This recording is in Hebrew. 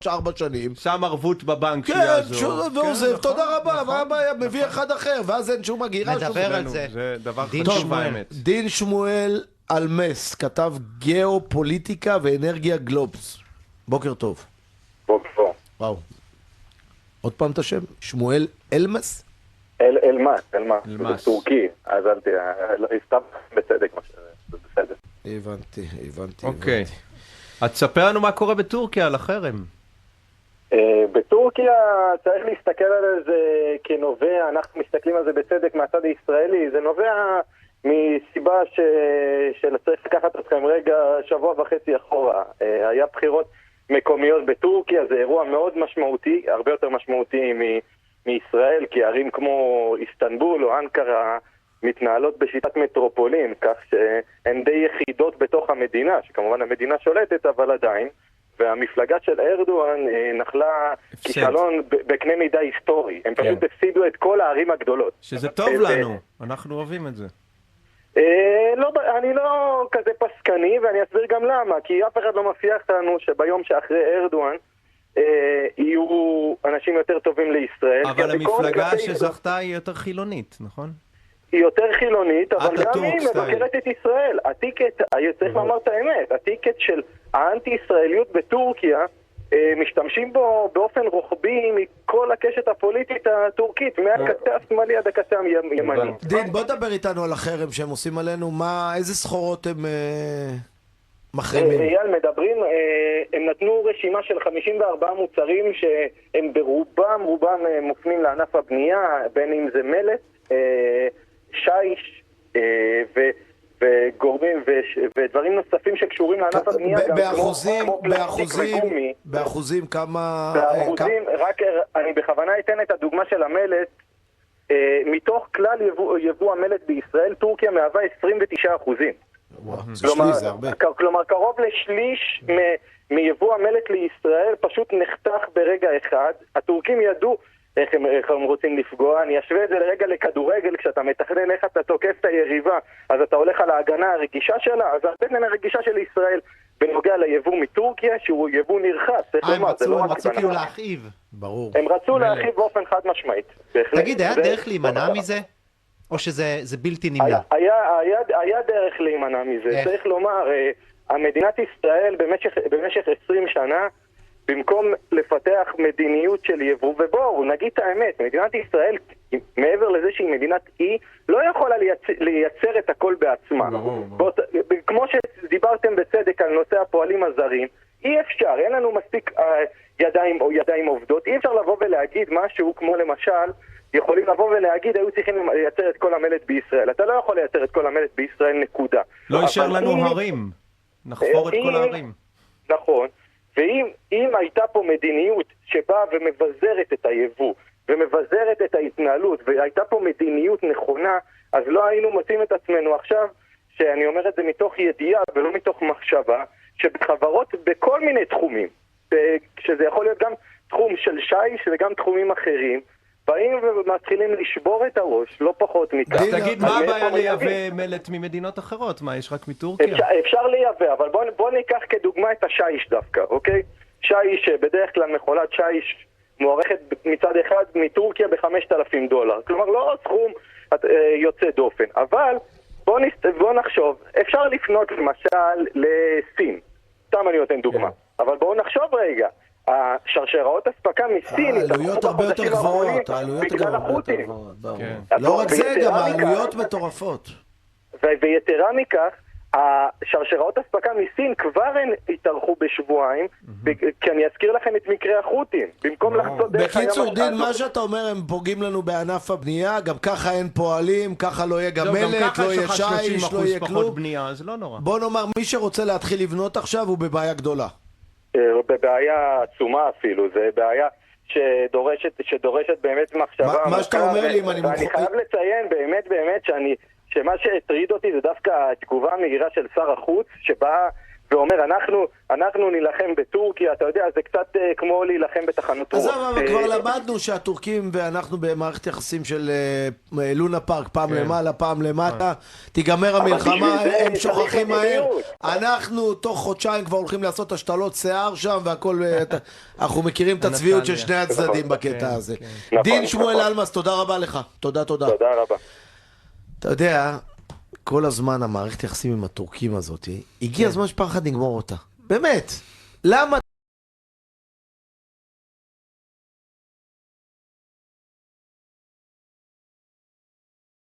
4 שנים. שם ערבות בבנק כן, ועוזב, תודה רבה, מה הבעיה? מביא אחד אחר, ואז אין שום הגירה. נדבר על זה. זה דבר דין חשוב שמואל. האמת. דין שמואל אלמס, כתב גיאופוליטיקה ואנרגיה גלובס. בוקר טוב. בוקר. וואו. עוד פעם את השם? שמואל אלמס? אלמס, אלמס. זה טורקי, אז אל תהיה, הסתיו בצדק, זה בסדר. הבנתי. אוקיי. אז תספר לנו מה קורה בטורקיה על החרם. בטורקיה צריך להסתכל על זה כנובע, אנחנו מסתכלים על זה בצדק מהצד הישראלי, זה נובע מסיבה שצריך לקחת אתכם רגע שבוע וחצי אחורה. היה בחירות מקומיות בטורקיה, זה אירוע מאוד משמעותי, הרבה יותר משמעותי מישראל, כי ערים כמו איסטנבול או אנקרה מתנהלות בשיטת מטרופולין, כך שהן די יחידות בתוך המדינה, שכמובן המדינה שולטת, אבל עדיין, והמפלגה של ארדואן נחלה כישלון בקנה מידה היסטורי. הם פשוט הפסידו את כל הערים הגדולות. שזה טוב לנו, אנחנו אוהבים את זה. אני לא כזה פסקני, ואני אסביר גם למה, כי אף אחד לא מבטיח לנו שביום שאחרי ארדואן יהיו אנשים יותר טובים לישראל. אבל המפלגה שזכתה היא יותר חילונית, נכון? היא יותר חילונית, אבל גם היא מבקרת את ישראל. הטיקט, צריך לומר את האמת, הטיקט של האנטי-ישראליות בטורקיה, משתמשים בו באופן רוחבי מכל הקשת הפוליטית הטורקית, מהקצה השמאלי עד הקצה הימני. דין, בוא דבר איתנו על החרם שהם עושים עלינו, איזה סחורות הם מחרימים? אייל, מדברים, הם נתנו רשימה של 54 מוצרים שהם ברובם מופנים לענף הבנייה, בין אם זה מלט, שיש וגורמים ודברים נוספים שקשורים לענף הבנייה. באחוזים כמה... באחוזים, רק אני בכוונה אתן את הדוגמה של המלט. מתוך כלל יבוא המלט בישראל, טורקיה מהווה 29%. זה שליש, זה הרבה. כלומר, קרוב לשליש מיבוא המלט לישראל פשוט נחתך ברגע אחד. הטורקים ידעו איך הם רוצים לפגוע. אני אשווה את זה לרגע לכדורגל, כשאתה מתכנן איך אתה תוקף את היריבה, אז אתה הולך על ההגנה הרגישה שלה, אז ההגנה הרגישה של ישראל בנוגע ליבוא מטורקיה, שהוא יבוא נרחץ. הם רצו כאילו להכאיב. ברור. הם רצו להכאיב באופן חד משמעית. תגיד, היה דרך להימנע מזה? או שזה בלתי נמנע? היה דרך להימנע מזה. צריך לומר, המדינת ישראל במשך 20 שנה, במקום לפתח מדיניות של יבוא, ובואו, נגיד את האמת, מדינת ישראל, מעבר לזה שהיא מדינת אי, לא יכולה לייצר את הכל בעצמה. כמו שדיברתם בצדק על נושא הפועלים הזרים, אי אפשר, אין לנו מספיק ידיים עובדות, אי אפשר לבוא ולהגיד משהו כמו למשל, יכולים לבוא ולהגיד, היו צריכים לייצר את כל המלט בישראל. אתה לא יכול לייצר את כל המלט בישראל, נקודה. לא יישאר לנו הרים, נחפור את כל הערים. נכון. ואם הייתה פה מדיניות שבאה ומבזרת את היבוא, ומבזרת את ההתנהלות, והייתה פה מדיניות נכונה, אז לא היינו מוצאים את עצמנו עכשיו, שאני אומר את זה מתוך ידיעה ולא מתוך מחשבה, שבחברות בכל מיני תחומים, שזה יכול להיות גם תחום של שיש וגם תחומים אחרים, באים ומתחילים לשבור את הראש, לא פחות מכך. תגיד, מה הבעיה לייבא מלט ממדינות אחרות? מה, יש רק מטורקיה? אפשר לייבא, אבל בוא ניקח כדוגמה את השיש דווקא, אוקיי? שיש, בדרך כלל מכולת שיש מוערכת מצד אחד מטורקיה $5,000. כלומר, לא סכום יוצא דופן. אבל בוא נחשוב, אפשר לפנות למשל לסין. סתם אני נותן דוגמה. אבל בואו נחשוב רגע. השרשראות הספקה מסין העלויות הרבה יותר גבוהות, לא רק זה, גם העלויות מטורפות. ויתרה מכך, השרשראות הספקה מסין כבר התארכו בשבועיים, כי אני אזכיר לכם את מקרה החות'ים, במקום לחצות דרך הים. בקיצור, דין, מה שאתה אומר, הם פוגעים לנו בענף הבנייה, גם ככה אין פועלים, ככה לא יהיה גם מלט, לא יהיה שיש, לא יהיה כלום. בוא נאמר, מי שרוצה להתחיל לבנות עכשיו הוא בבעיה גדולה. בבעיה עצומה אפילו, זה בעיה שדורשת באמת מחשבה. מה שאתה אומר לי, ואני חייב לציין באמת שמה שהטריד אותי זה דווקא התגובה המהירה של שר החוץ, שבא ואומר, אנחנו נילחם בטורקיה, אתה יודע, זה קצת כמו להילחם בתחנות רוח. אז כבר למדנו שהטורקים ואנחנו במערכת יחסים של לונה פארק, פעם למעלה, פעם למטה, תיגמר המלחמה, הם שוכחים מהר. אנחנו תוך חודשיים כבר הולכים לעשות השתלות שיער שם, והכל, אנחנו מכירים את הצביעות של שני הצדדים בקטע הזה. דין שמואל אלמס, תודה רבה לך. תודה. תודה רבה. אתה יודע, כל הזמן המערכת יחסים עם הטורקים הזאת, הגיע הזמן שפעם אחת נגמור אותה. באמת. למה